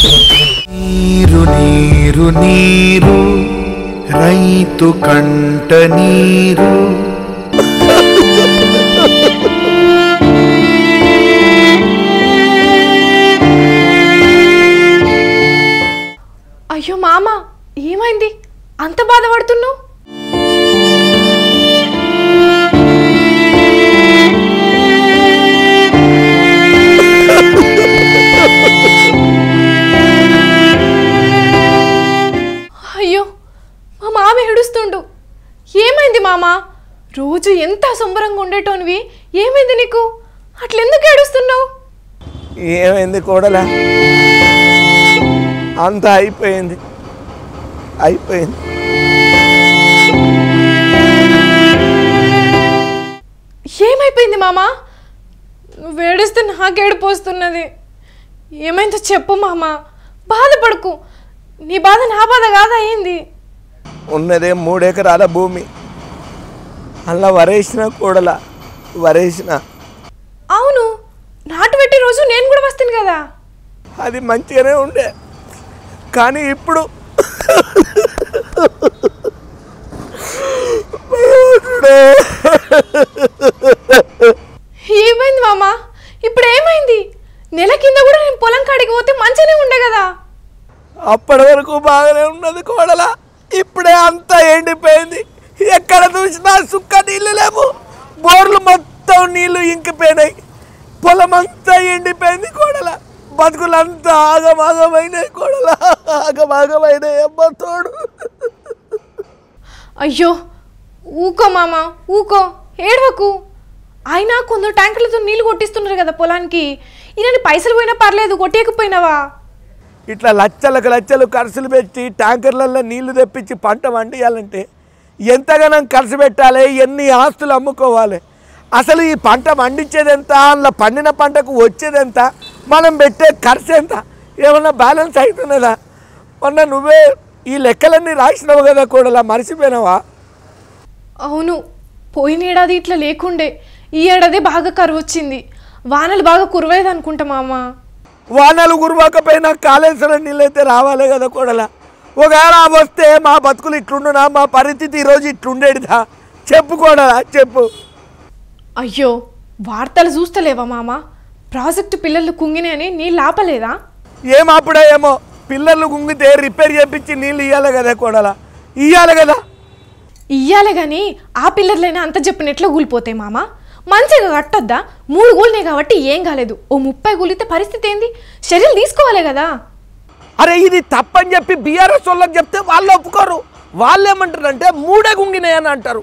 నీరు నీరు నీరు రైతు కంట నీరు. అయ్యో మామ, ఏమైంది అంత బాధపడుతున్నావు? అయ్యో మా మామ ఏడుస్తుండు. ఏమైంది మామ? రోజు ఎంత సంబరంగా ఉండేటోనివి, ఏమైంది నీకు? అట్లెందుకు ఏడుస్తున్నావు? ఏమైంది కోడలా, అంతా అయిపోయింది. ఏమైపోయింది మామ? నువ్వు ఏడుస్తే నాకేడుపు వస్తున్నది. ఏమైందో చెప్పు మామ, బాధపడకు. నీ బాధ నా బాధ కాదా ఏంది? ఉన్నదే 3 ఎకరాల భూమి, అలా వరేసిన కోడలా, వరేసిన. అవును, నాటు పెట్టి రోజు నేను కూడా వస్తాను కదా. అది మంచిగానే ఉండే, కానీ ఇప్పుడు ఏమైంది మామ? ఇప్పుడు ఏమైంది? నెల కింద కూడా నేను పొలం కాడికి పోతే మంచిగానే ఉండే కదా. అప్పటి వరకు బాగానే ఉన్నది కోడలా, ఇప్పుడే అంతా ఎండిపోయింది. ఎక్కడ చూసినా సుక్క నీళ్ళు లేవు, బోర్లు మొత్తం నీళ్లు ఇంకిపోయినాయి, పొలం అంతా ఎండిపోయింది కోడలా. బతుకులంతా ఆగమాగమైనాయి కోడలా, ఆగమాగమైనాయి. అమ్మ తోడు. అయ్యో ఊకో మామ, ఊకో, ఏడవకు. అయినా కొందరు ట్యాంకర్లతో నీళ్లు కొట్టిస్తున్నారు కదా పొలానికి. ఈయన పైసలు పోయినా పర్లేదు, కొట్టేయకపోయినావా? ఇట్లా లచ్చలకు లచ్చలు ఖర్చులు పెట్టి ట్యాంకర్లలో నీళ్లు తెప్పించి పంట పండియాలంటే ఎంతగానం ఖర్చు పెట్టాలి, ఎన్ని ఆస్తులు అమ్ముకోవాలి? అసలు ఈ పంట పండించేది ఎంత, అందులో పండిన పంటకు వచ్చేది ఎంత, మనం పెట్టే ఖర్చు ఎంత, ఏమన్నా బ్యాలెన్స్ అవుతున్నదా? మొన్న నువ్వే ఈ లెక్కలన్నీ రాసినావు కదా కోడలా, మర్చిపోయినావా? అవును, పోయిన ఏడాది ఇట్లా లేకుండే, ఈ ఏడాది బాగా కరువు వచ్చింది. వానలు బాగా కురవేది అనుకుంటా మామ. వానలు కురవకపోయినా కాళేశ్వరం నీళ్ళైతే రావాలి కదా కోడలా. ఒకవేళ వస్తే మా బతుకులు ఇట్లుండునా, మా పరిస్థితి ఈరోజు ఇట్లుండేదిదా? చెప్పు కోడలా, చెప్పు. అయ్యో వార్తలు చూస్తలేవా మామ? ప్రాజెక్టు పిల్లలు కుంగినాయని నీళ్ళు ఆపలేదా? ఏం అప్పుడే ఏమో, పిల్లలు కుంగితే రిపేర్ చేయించి నీళ్ళు ఇవ్వాలి కదా కోడలా, ఇవ్వాలి కదా. ఇయ్యాలే కానీ ఆ పిల్లర్లైనా అంత చెప్పినట్లు కూలిపోతాయి మామ. మంచిగా కట్టొద్దా? 3 కూలినాయి కాబట్టి ఏం కాలేదు. ఓ 30 కూలితే పరిస్థితి ఏంది? చర్యలు తీసుకోవాలి కదా. అరే ఇది తప్పని చెప్పి బీఆర్ఎస్ వాళ్ళకి చెప్తే వాళ్ళు ఒప్పుకోరు. వాళ్ళు ఏమంటారంటే 3 కుంగినాయని అంటారు.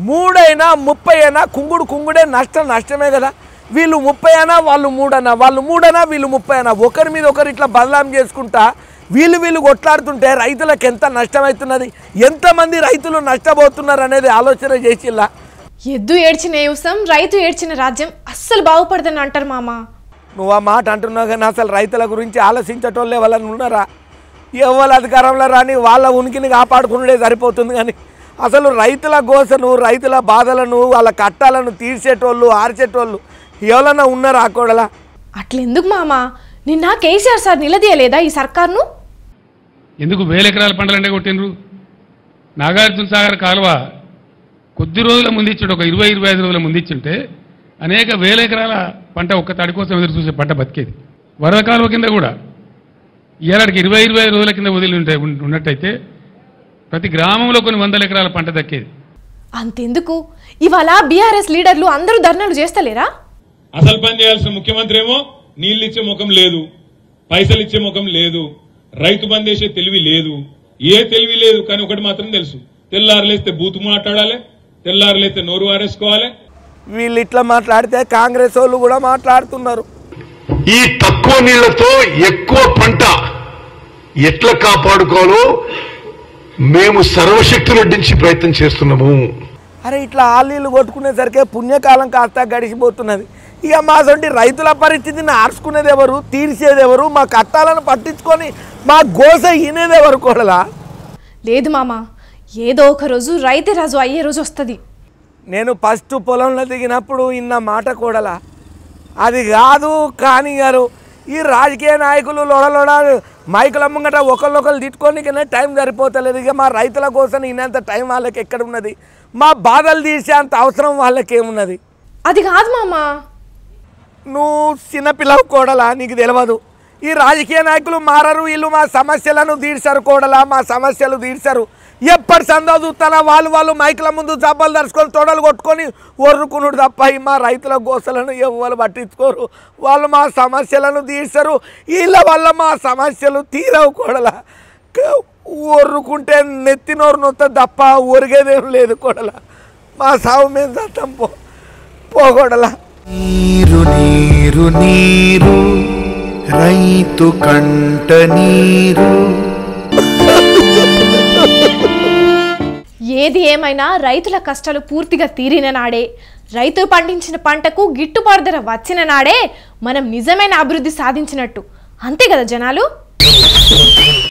3 అయినా 30 అయినా కుంగుడే, నష్టమే కదా. వీళ్ళు 30 అయినా వాళ్ళు 3 అన్నా, వాళ్ళు 3 అయినా వీళ్ళు 30 అయినా, ఒకరి మీద ఒకరు ఇట్లా బదలాం చేసుకుంటా వీళ్ళు కొట్లాడుతుంటే రైతులకు ఎంత నష్టమవుతున్నది, ఎంతమంది రైతులు నష్టపోతున్నారు అనేది ఆలోచన చేసిల్లా? ఎద్దు ఏడ్చిన వ్యవసాయం, రైతు ఏడ్చిన రాజ్యం అస్సలు బాగుపడదని అంటారు మామ. నువ్వు ఆ మాట అంటున్నావు కానీ అసలు రైతుల గురించి ఆలోచించేటోళ్ళు ఎవరైనా ఉన్నారా? ఎవరు అధికారంలో రాని వాళ్ళ ఉనికిని కాపాడుకునే సరిపోతుంది కానీ అసలు రైతుల గోసను, రైతుల బాధలను, వాళ్ళ కట్టాలను తీర్చేటోళ్ళు, ఆర్చేటోళ్ళు ఎవరన్నా ఉన్నారా కోడలా? అట్లెందుకు మామ? నిన్న కేసీఆర్ సార్ నిలదీయలేదా ఈ సర్కార్ను? ఎందుకు 1000 ఎకరాల పంటలంటే కొట్టినరు? నాగార్జున సాగర్ కాలువ కొద్ది రోజుల ముందు ఇచ్చాడు, ఒక 20-25 రోజుల ముందు ఇచ్చింటే అనేక 1000 ఎకరాల పంట ఒక్క తడి కోసం ఎదురు చూసే పంట బతికేది. వరద కాలువ కింద కూడా ఏడాదికి 20-25 రోజుల కింద వదిలి ఉన్నట్టయితే ప్రతి గ్రామంలో కొన్ని 100 ఎకరాల పంట దక్కేది. అంతెందుకు, ఇవాళ బీఆర్ఎస్ లీడర్లు అందరూ ధర్నాలు చేస్తలేరా? అసలు పని చేయాల్సిన ముఖ్యమంత్రి ఏమో నీళ్ళు ఇచ్చే ముఖం లేదు, పైసలు ఇచ్చే ముఖం లేదు, రైతు బంద్ చేసే తెలివి లేదు, ఏ తెలివి లేదు. కానీ ఒకటి మాత్రం తెలుసు, తెల్లారులేస్తే బూతు మాట్లాడాలి, తెల్లారులేస్తే నోరు వారేసుకోవాలి. వీళ్ళు ఇట్లా మాట్లాడితే కాంగ్రెస్ వాళ్ళు కూడా మాట్లాడుతున్నారు. ఈ తక్కువ నీళ్లతో ఎక్కువ పంట ఎట్లా కాపాడుకోవాలో మేము సర్వశక్తులు అడ్డించి ప్రయత్నం చేస్తున్నాము. అరే ఇట్లా ఆలీలు కొట్టుకునేసరికి పుణ్యకాలం కాస్త గడిచిపోతున్నది. ఇక మా సొంటి రైతుల పరిస్థితిని ఆర్చుకునేది ఎవరు, తీర్చేది ఎవరు, మా కట్టాలను పట్టించుకొని మా గోస ఈనేది ఎవరు కోడలా? లేదు మామ, ఏదో ఒక రోజు రైతే రాజు అయ్యే రోజు వస్తుంది. నేను ఫస్ట్ పొలంలో దిగినప్పుడు ఇన్న మాట కోడలా, అది కాదు కానీ గారు ఈ రాజకీయ నాయకులు లొడలొడ మైకుల ముంగట ఒకళ్ళొకళ్ళు తిట్టుకోనికనే టైం సరిపోతలేదు. ఇక మా రైతుల కోసం ఈయనంత టైం వాళ్ళకి ఎక్కడ ఉన్నది? మా బాధలు తీసే అంత అవసరం వాళ్ళకి ఏమున్నది? అది కాదు మామ. నువ్వు చిన్నపిల్లవు కోడలా, నీకు తెలియదు. ఈ రాజకీయ నాయకులు మారరు, వీళ్ళు మా సమస్యలను తీర్చారు కోడలా, మా సమస్యలు తీర్చారు. ఎప్పటి సందో చూస్తానా వాళ్ళు మైకుల ముందు జబ్బలు దరుచుకొని తొడలు కొట్టుకొని ఒర్రుకునుడు తప్ప మా రైతుల గోసలను ఎవరు పట్టించుకోరు. వాళ్ళు మా సమస్యలను తీర్చరు, వీళ్ళ వల్ల మా సమస్యలు తీరవు కోడల. ఒర్రుకుంటే నెత్తినోరు నొత్త తప్ప ఒరిగేదేం లేదు కోడల. మా సాగు మేము చస్తాం పోగొడల. నీరు నీరు నీరు రైతు కంట నీరు. ఏది ఏమైనా రైతుల కష్టాలు పూర్తిగా తీరిన నాడే, రైతులు పండించిన పంటకు గిట్టుబాటు ధర వచ్చిన నాడే మనం నిజమైన అభివృద్ధి సాధించినట్టు. అంతే కదా జనాలు.